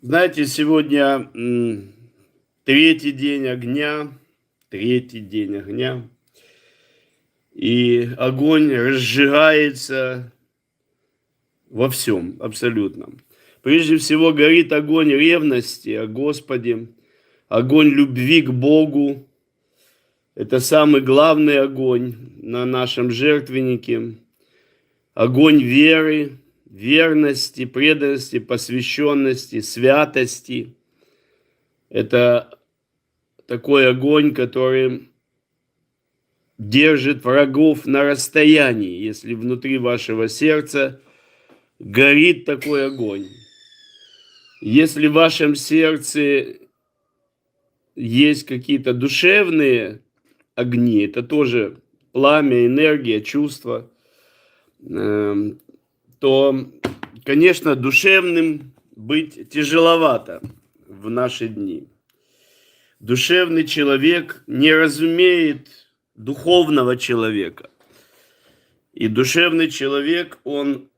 Знаете, сегодня третий день огня, третий день огня, и огонь разжигается во всем абсолютно. Прежде всего горит огонь ревности о Господе, огонь любви к Богу. Это самый главный огонь на нашем жертвеннике. Огонь веры, верности, преданности, посвященности, святости. Это такой огонь, который держит врагов на расстоянии, если внутри вашего сердца горит такой огонь. Если в вашем сердце есть какие-то душевные огни, это тоже пламя, энергия, чувства, то, конечно, душевным быть тяжеловато в наши дни. Душевный человек не разумеет духовного человека. И душевный человек, он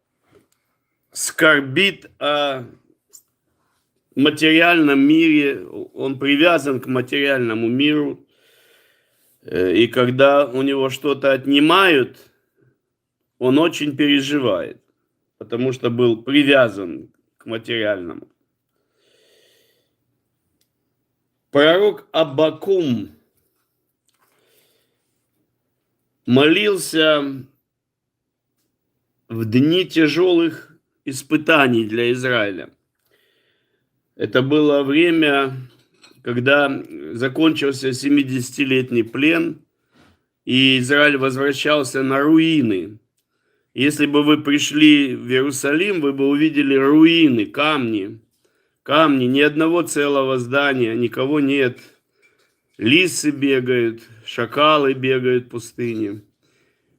скорбит о материальном мире, он привязан к материальному миру. И когда у него что-то отнимают, он очень переживает, потому что был привязан к материальному. Пророк Аввакум молился в дни тяжелых испытаний для Израиля. Это было время, когда закончился 70-летний плен, и Израиль возвращался на руины. Если бы вы пришли в Иерусалим, вы бы увидели руины, камни, ни одного целого здания, никого нет. Лисы бегают, шакалы бегают в пустыне.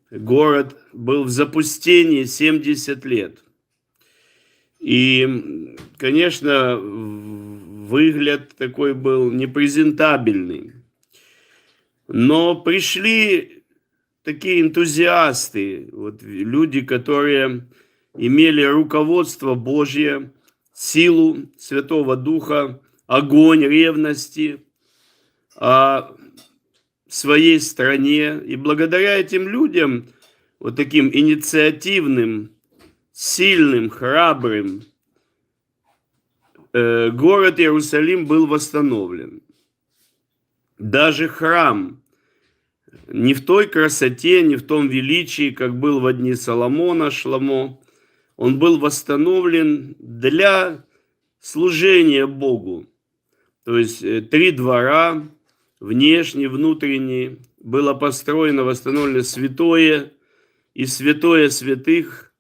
Город был в запустении 70 лет. И, конечно, выгляд такой был непрезентабельный. Но пришли такие энтузиасты, вот люди, которые имели руководство Божье, силу Святого Духа, огонь ревности о своей стране. И благодаря этим людям, вот таким инициативным, сильным, храбрым, город Иерусалим был восстановлен. Даже храм не в той красоте, не в том величии, как был в дни Соломона, Шламо, он был восстановлен для служения Богу. То есть 3 двора, внешний, внутренний, было построено, восстановлено святое, и святое святых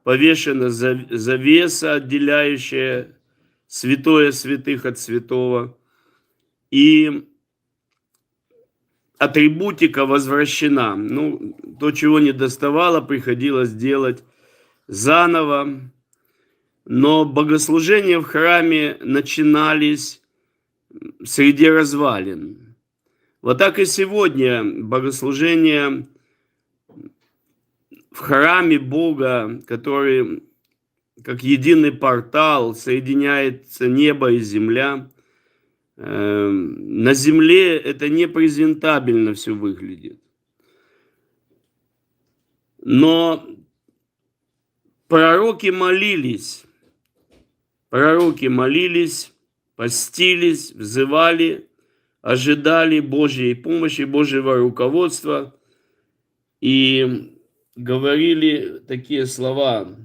повешена завеса, отделяющая святое святых от святого, и атрибутика возвращена. Ну, то, чего не доставало, приходилось делать заново. Но богослужения в храме начинались среди развалин. Вот так и сегодня богослужение в храме Бога, который как единый портал соединяется небо и земля. На земле это не презентабельно все выглядит. Но пророки молились, постились, взывали, ожидали Божьей помощи, Божьего руководства и говорили такие слова.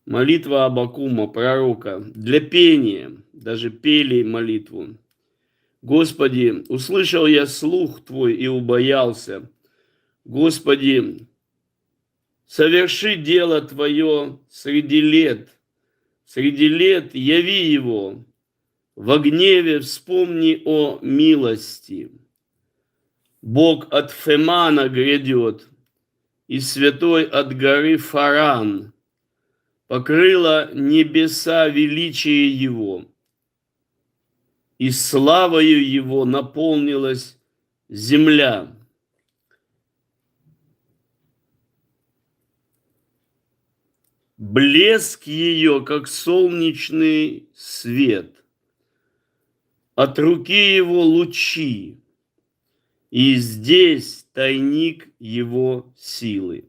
Молитва Аввакума, пророка, для пения, даже пели молитву. Господи, услышал я слух Твой и убоялся. Господи, соверши дело Твое среди лет яви его, во гневе вспомни о милости. Бог от Фемана грядет, и святой от горы Фаран. Покрыло небеса величие Его, и славою Его наполнилась земля. блеск ее, как солнечный свет, от руки его лучи, и здесь тайник его силы.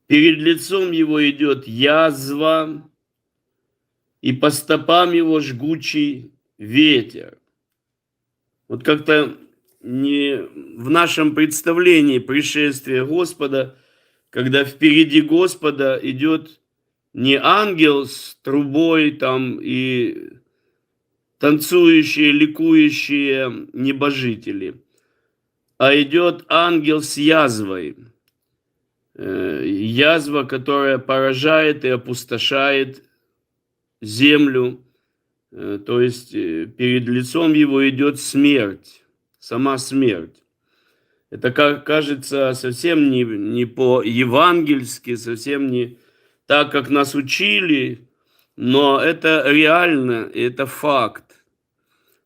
Перед лицом его идет язва, и по стопам его жгучий ветер. Вот как-то не в нашем представлении пришествия Господа, когда впереди Господа идет не ангел с трубой там и танцующие, ликующие небожители, а идет ангел с язвой. Язва, которая поражает и опустошает землю, то есть перед лицом его идет смерть, сама смерть. Это, как кажется, совсем не по-евангельски, совсем не так, как нас учили, но это реально, это факт.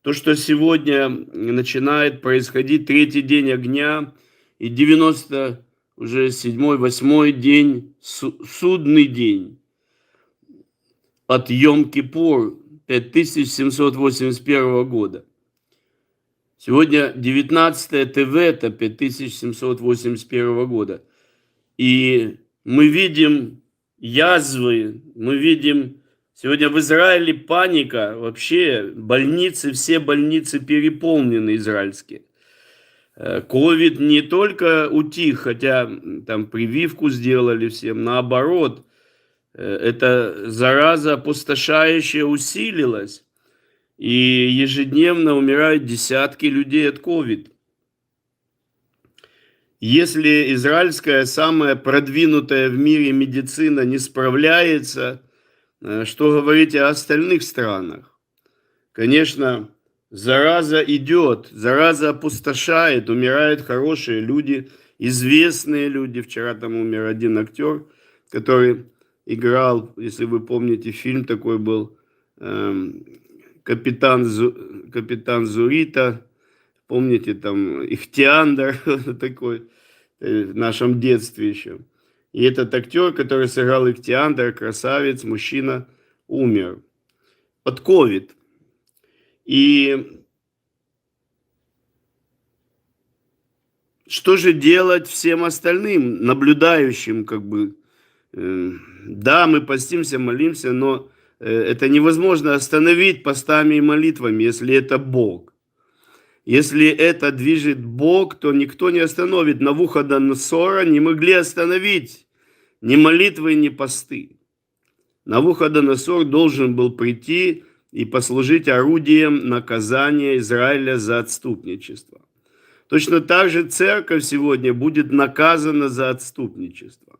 То, что сегодня начинает происходить третий день огня и 90 уже 7-8 день, судный день от Йом-Кипур 5781 года. Сегодня 19 Тевета 5781 года. И мы видим язвы, мы видим, сегодня в Израиле паника, вообще больницы, все больницы переполнены израильские. Ковид не только утих, хотя там прививку сделали всем, наоборот, эта зараза опустошающая усилилась. И ежедневно умирают десятки людей от ковид. Если израильская, самая продвинутая в мире медицина не справляется, что говорить о остальных странах? Конечно, зараза идет, зараза опустошает, умирают хорошие люди, известные люди. Вчера там умер один актер, который играл, если вы помните, фильм такой был, Капитан Зурита, помните, там Ихтиандр такой, в нашем детстве еще. И этот актер, который сыграл Ихтиандра, красавец, мужчина, умер от ковид. И что же делать всем остальным, наблюдающим, как бы? Да, мы постимся, молимся, но это невозможно остановить постами и молитвами, если это Бог. Если это движет Бог, то никто не остановит. Навуходоносора не могли остановить ни молитвы, ни посты. Навуходоносор должен был прийти и послужить орудием наказания Израиля за отступничество. Точно так же церковь сегодня будет наказана за отступничество.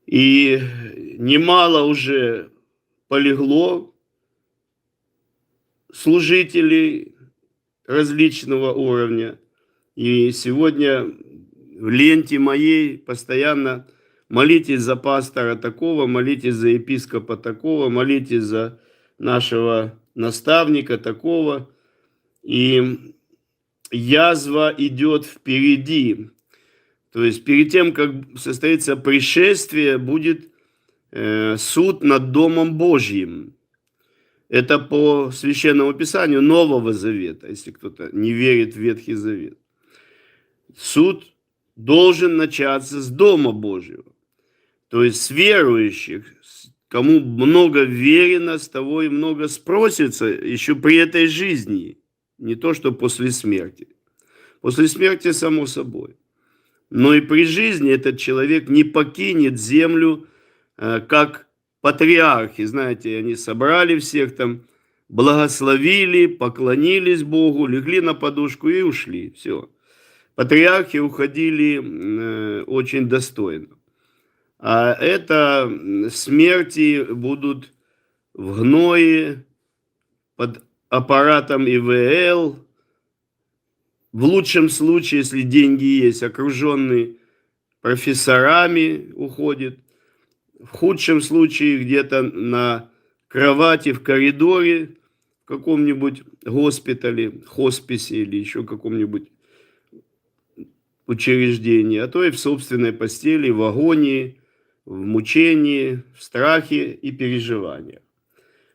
И немало уже полегло служителей различного уровня. И сегодня в ленте моей постоянно молитесь за пастора такого, молитесь за епископа такого, молитесь за нашего наставника такого. И язва идет впереди. То есть перед тем, как состоится пришествие, будет суд над Домом Божьим. Это по Священному Писанию Нового Завета, если кто-то не верит в Ветхий Завет. Суд должен начаться с Дома Божьего. То есть с верующих, кому много верено, с того и много спросится еще при этой жизни. Не то, что после смерти. После смерти, само собой. Но и при жизни этот человек не покинет землю, как патриархи. Знаете, они собрали всех там, благословили, поклонились Богу, легли на подушку и ушли. Все. Патриархи уходили очень достойно. А это смерти будут в гное, под аппаратом ИВЛ, в лучшем случае, если деньги есть, окруженный профессорами уходит. В худшем случае где-то на кровати в коридоре в каком-нибудь госпитале, хосписе или еще каком-нибудь учреждении, а то и в собственной постели, в агонии, в мучении, в страхе и переживаниях.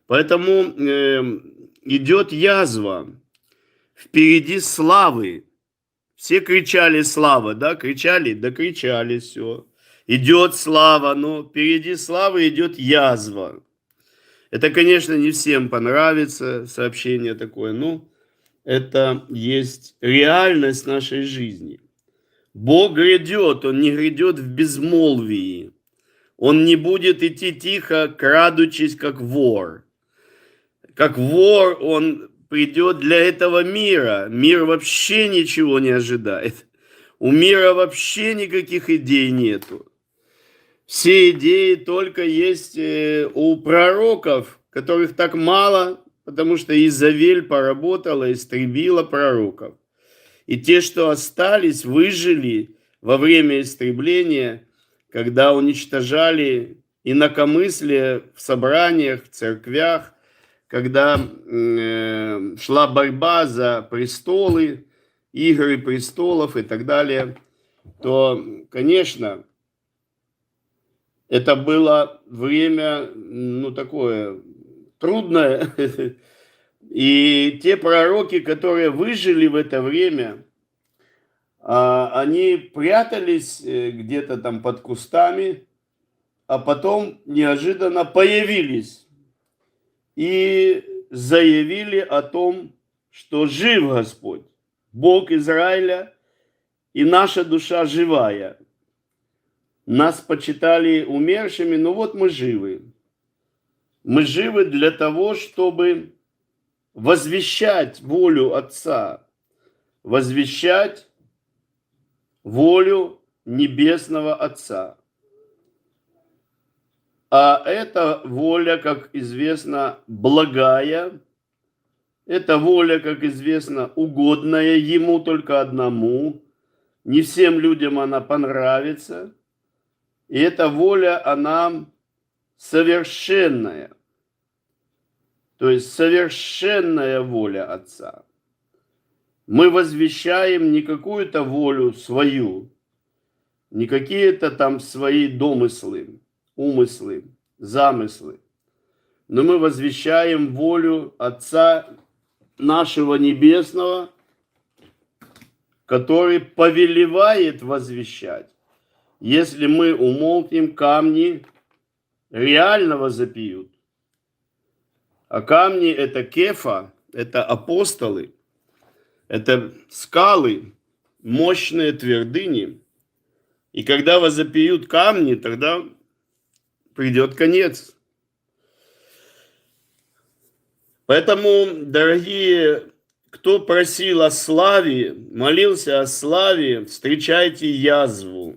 Поэтому идет язва, впереди славы. Все кричали слава, да, кричали, да кричали, все. Идет слава, но впереди славы идет язва. Это, конечно, не всем понравится сообщение такое, но это есть реальность нашей жизни. Бог грядет, Он не грядет в безмолвии. Он не будет идти тихо, крадучись, как вор. Как вор Он придет для этого мира. Мир вообще ничего не ожидает. У мира вообще никаких идей нету. Все идеи только есть у пророков, которых так мало, потому что Изавель поработала, истребила пророков. И те, что остались, выжили во время истребления, когда уничтожали инакомыслие в собраниях, в церквях, когда шла борьба за престолы, игры престолов и так далее, то, конечно, это было время, ну, такое трудное. И те пророки, которые выжили в это время, они прятались где-то там под кустами, а потом неожиданно появились и заявили о том, что жив Господь, Бог Израиля, и наша душа живая. Нас почитали умершими, но вот мы живы. Мы живы для того, чтобы возвещать волю Отца, возвещать волю Небесного Отца. А эта воля, как известно, благая, эта воля, как известно, угодная Ему только одному. Не всем людям она понравится. И эта воля, она совершенная. То есть совершенная воля Отца. Мы возвещаем не какую-то волю свою, не какие-то там свои домыслы, умыслы, замыслы. Но мы возвещаем волю Отца нашего Небесного, который повелевает возвещать. Если мы умолкнем, камни реально возопьют. А камни это Кефа, это апостолы, это скалы, мощные твердыни. И когда возопьют камни, тогда придет конец. Поэтому, дорогие, кто просил о славе, молился о славе, встречайте язву.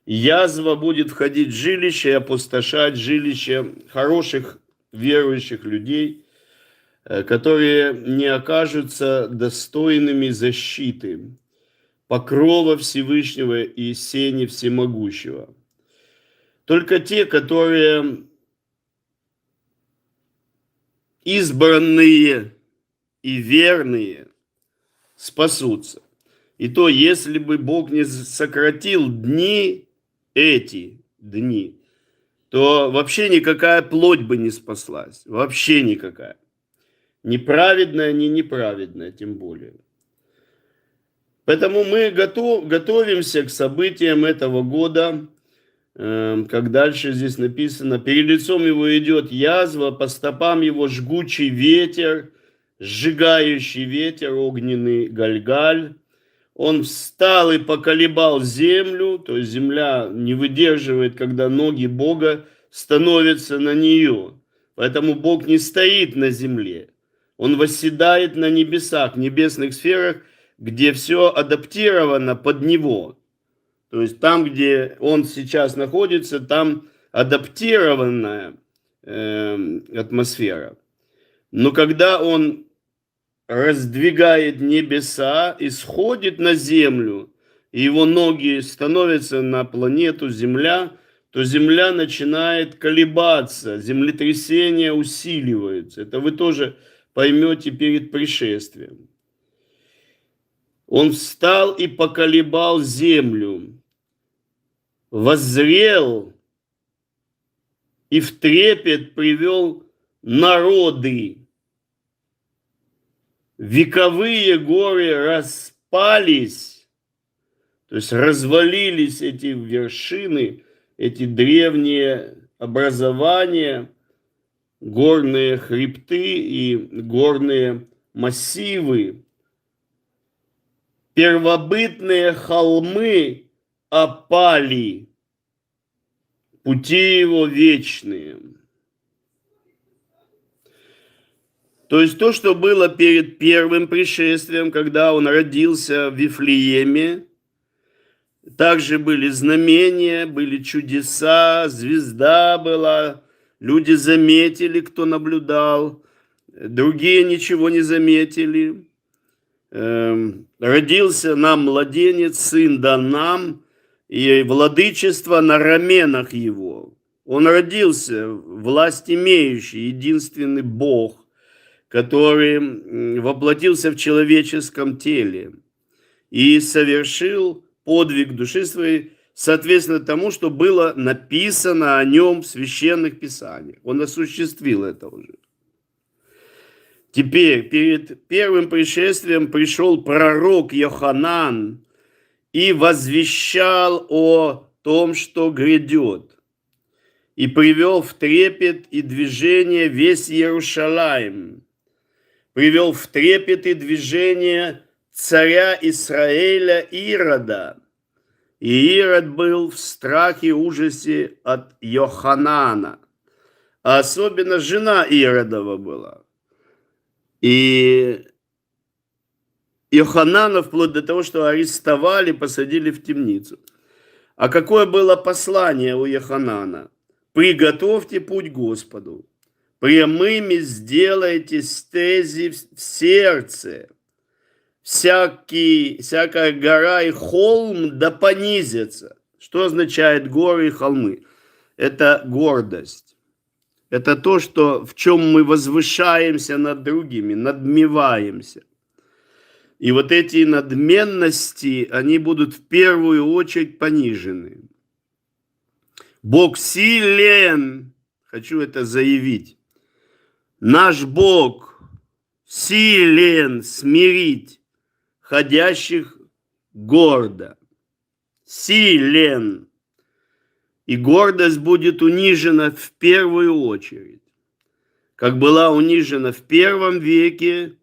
Язва будет входить в жилище и опустошать жилище хороших верующих людей, которые не окажутся достойными защиты, покрова Всевышнего и сени Всемогущего. Только те, которые избранные и верные, спасутся. И то, если бы Бог не сократил эти дни, то вообще никакая плоть бы не спаслась. Вообще никакая. Ни праведная, ни неправедная, тем более. Поэтому мы готовимся к событиям этого года, как дальше здесь написано: перед лицом его идет язва, по стопам его жгучий ветер, сжигающий ветер, огненный Гальгаль. Он встал и поколебал землю, то есть земля не выдерживает, когда ноги Бога становятся на нее. Поэтому Бог не стоит на земле. Он восседает на небесах, небесных сферах, где все адаптировано под Него. То есть там, где Он сейчас находится, там адаптированная атмосфера. Но когда Он раздвигает небеса и сходит на землю, и его ноги становятся на планету Земля, то Земля начинает колебаться, землетрясения усиливаются. Это вы тоже поймете перед пришествием. Он встал и поколебал землю. воззрел и в трепет привел народы. Вековые горы распались, то есть развалились эти вершины, эти древние образования, горные хребты и горные массивы. Первобытные холмы опали, пути его вечные. То есть то, что было перед первым пришествием, когда он родился в Вифлееме, также были знамения, были чудеса, звезда была, люди заметили, кто наблюдал, другие ничего не заметили. Родился нам младенец, сын дан нам, и владычество на раменах его. Он родился, власть имеющий, единственный Бог, который воплотился в человеческом теле и совершил подвиг души своей, соответственно тому, что было написано о нем в священных писаниях. Он осуществил это уже. Теперь, перед первым пришествием пришел пророк Йоханан и возвещал о том, что грядет, и привел в трепет и движение весь Иерушалаим, привел в трепет и движение царя Израиля Ирода. И Ирод был в страхе и ужасе от Йоханана, а особенно жена Иродова была. И Йоханана вплоть до того, что арестовали, посадили в темницу. А какое было послание у Йоханана? «Приготовьте путь Господу, прямыми сделайте стези в сердце, всякая гора и холм да понизятся». Что означает горы и холмы? Это гордость. Это то, что, в чем мы возвышаемся над другими, надмеваемся. И вот эти надменности, они будут в первую очередь понижены. Бог силен, хочу это заявить. Наш Бог силен смирить ходящих гордо. Силен. И гордость будет унижена в первую очередь. Как была унижена в первом веке,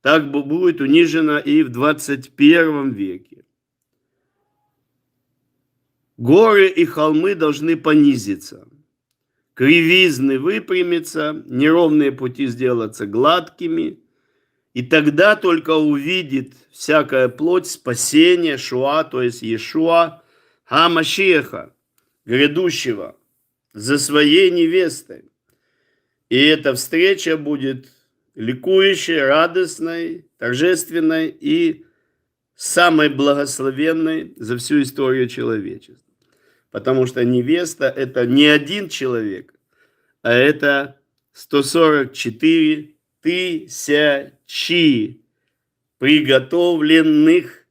так будет унижена и в 21 веке. Горы и холмы должны понизиться. Кривизны выпрямятся, неровные пути сделаться гладкими. И тогда только увидит всякая плоть спасение Шуа, то есть Иешуа, Ха-Машиаха, грядущего, за своей невестой. И эта встреча будет ликующей, радостной, торжественной и самой благословенной за всю историю человечества. Потому что невеста – это не один человек, а это 144 тысячи приготовленных,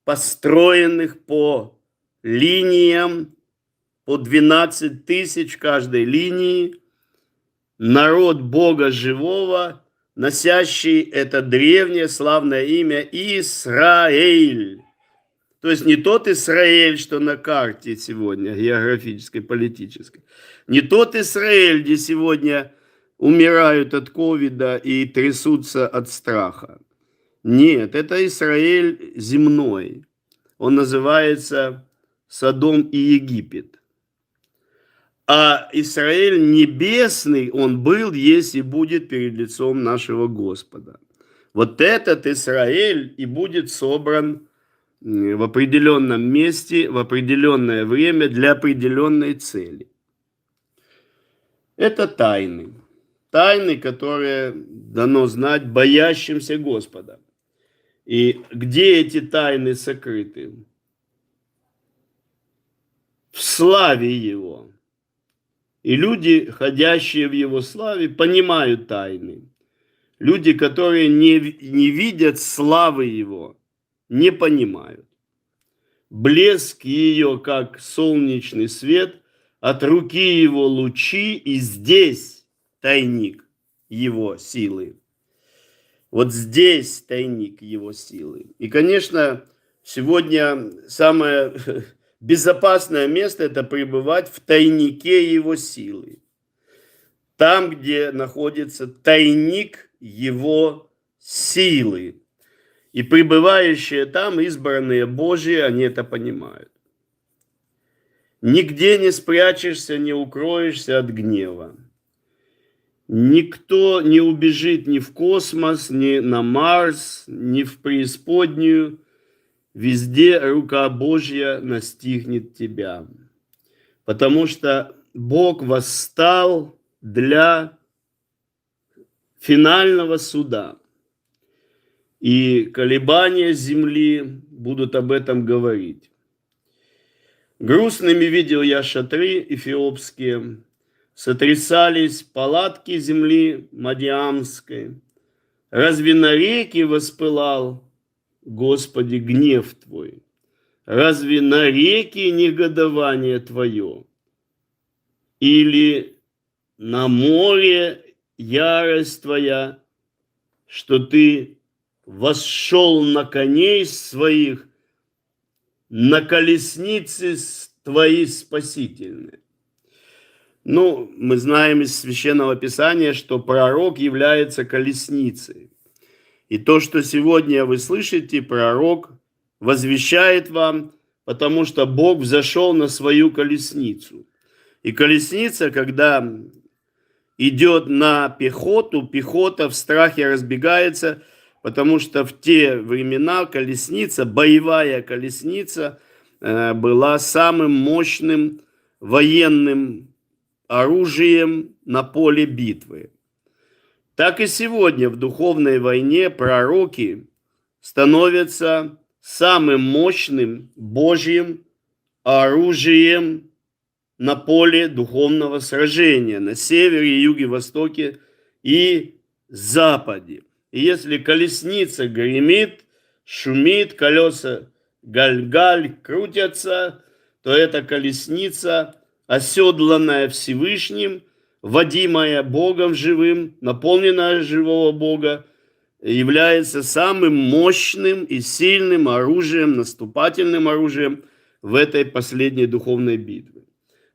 построенных по линиям, по 12 тысяч каждой линии, народ Бога живого, носящий это древнее славное имя Израиль. То есть не тот Израиль, что на карте сегодня, географической, политической. Не тот Израиль, где сегодня умирают от ковида и трясутся от страха. Нет, это Израиль земной. Он называется Содом и Египет. А Израиль небесный, он был, есть и будет перед лицом нашего Господа. Вот этот Израиль и будет собран в определенном месте, в определенное время для определенной цели. Это тайны. Тайны, которые дано знать боящимся Господа. И где эти тайны сокрыты? В славе Его. И люди, ходящие в Его славе, понимают тайны. Люди, которые не видят славы Его, не понимают. блеск ее, как солнечный свет, от руки его лучи, и здесь тайник его силы. Вот здесь тайник его силы. И, конечно, сегодня самое безопасное место – это пребывать в тайнике его силы. Там, где находится тайник его силы. И пребывающие там, избранные Божьи, они это понимают. Нигде не спрячешься, не укроешься от гнева. Никто не убежит ни в космос, ни на Марс, ни в преисподнюю. Везде рука Божья настигнет тебя. Потому что Бог восстал для финального суда. И колебания земли будут об этом говорить. Грустными видел я шатры эфиопские, сотрясались палатки земли Мадиамской. Разве на реки воспылал, Господи, гнев Твой? Разве на реки негодование Твое? Или на море ярость Твоя, что Ты восшел на коней своих, на колесницы Твои спасительные? Ну, мы знаем из Священного Писания, что пророк является колесницей. И то, что сегодня вы слышите, пророк возвещает вам, потому что Бог взошел на свою колесницу. И колесница, когда идет на пехоту, пехота в страхе разбегается, потому что в те времена колесница, боевая колесница, была самым мощным военным оружием на поле битвы. Так и сегодня в духовной войне пророки становятся самым мощным Божьим оружием на поле духовного сражения на севере, юге, востоке и западе. И если колесница гремит, шумит, колеса галь-галь крутятся, то эта колесница, оседланная Всевышним, водимая Богом живым, наполненная живого Бога, является самым мощным и сильным оружием, наступательным оружием в этой последней духовной битве.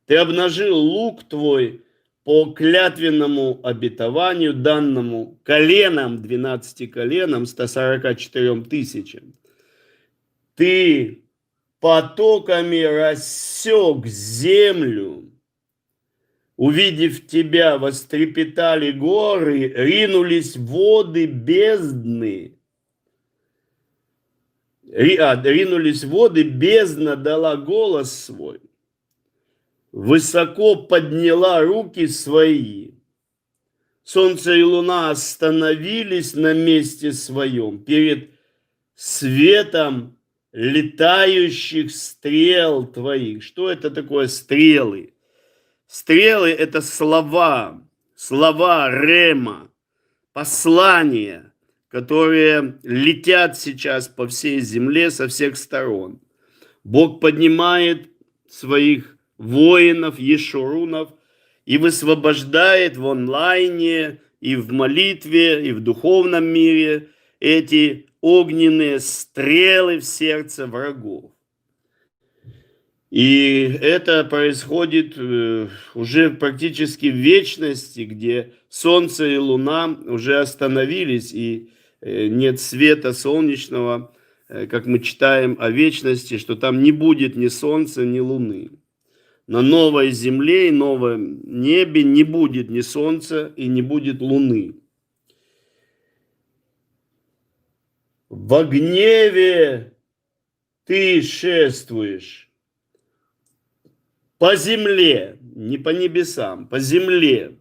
Ты обнажил лук твой по клятвенному обетованию, данному коленам, 12 коленам, 144 тысячам. Ты потоками рассек землю. Увидев тебя, вострепетали горы, ринулись воды бездны. Ринулись воды, бездна дала голос свой. Высоко подняла руки свои. Солнце и луна остановились на месте своем перед светом летающих стрел твоих. Что это такое стрелы? Стрелы – это слова рема, послания, которые летят сейчас по всей земле со всех сторон. Бог поднимает своих воинов, ешурунов, и высвобождает в онлайне, и в молитве, и в духовном мире эти огненные стрелы в сердце врагов. И это происходит уже практически в вечности, где солнце и луна уже остановились, и нет света солнечного, как мы читаем о вечности, что там не будет ни солнца, ни луны. На новой земле и новом небе не будет ни солнца и не будет луны. Во гневе ты шествуешь по земле, не по небесам, по земле,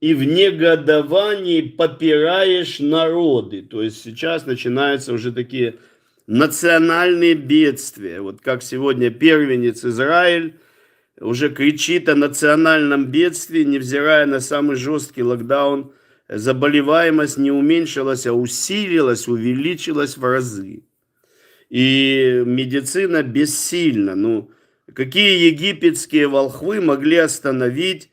и в негодовании попираешь народы. То есть сейчас начинаются уже такие национальные бедствия. Вот как сегодня первенец Израиль уже кричит о национальном бедствии, невзирая на самый жесткий локдаун, заболеваемость не уменьшилась, а усилилась, увеличилась в разы. И медицина бессильна. Ну, какие египетские волхвы могли остановить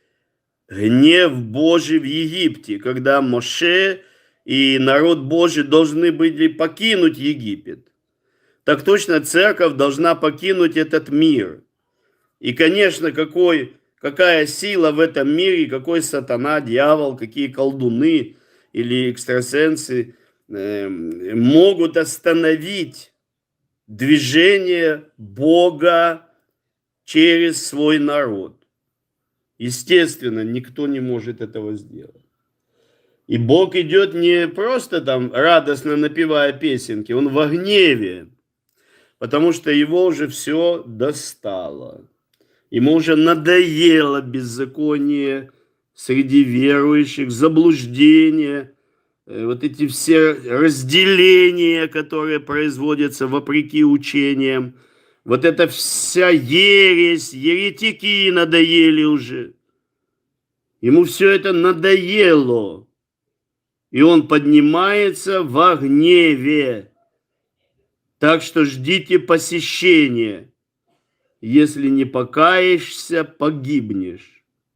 гнев Божий в Египте, когда Моше и народ Божий должны были покинуть Египет? Так точно церковь должна покинуть этот мир. И, конечно, какая сила в этом мире, какой сатана, дьявол, какие колдуны или экстрасенсы могут остановить движение Бога через свой народ. Естественно, никто не может этого сделать. И Бог идет не просто там радостно напевая песенки, Он во гневе, потому что его уже все достало. Ему уже надоело беззаконие среди верующих, заблуждение, вот эти все разделения, которые производятся вопреки учениям, вот эта вся ересь, еретики надоели уже. Ему все это надоело. И он поднимается во гневе. Так что ждите посещения. Если не покаешься, погибнешь.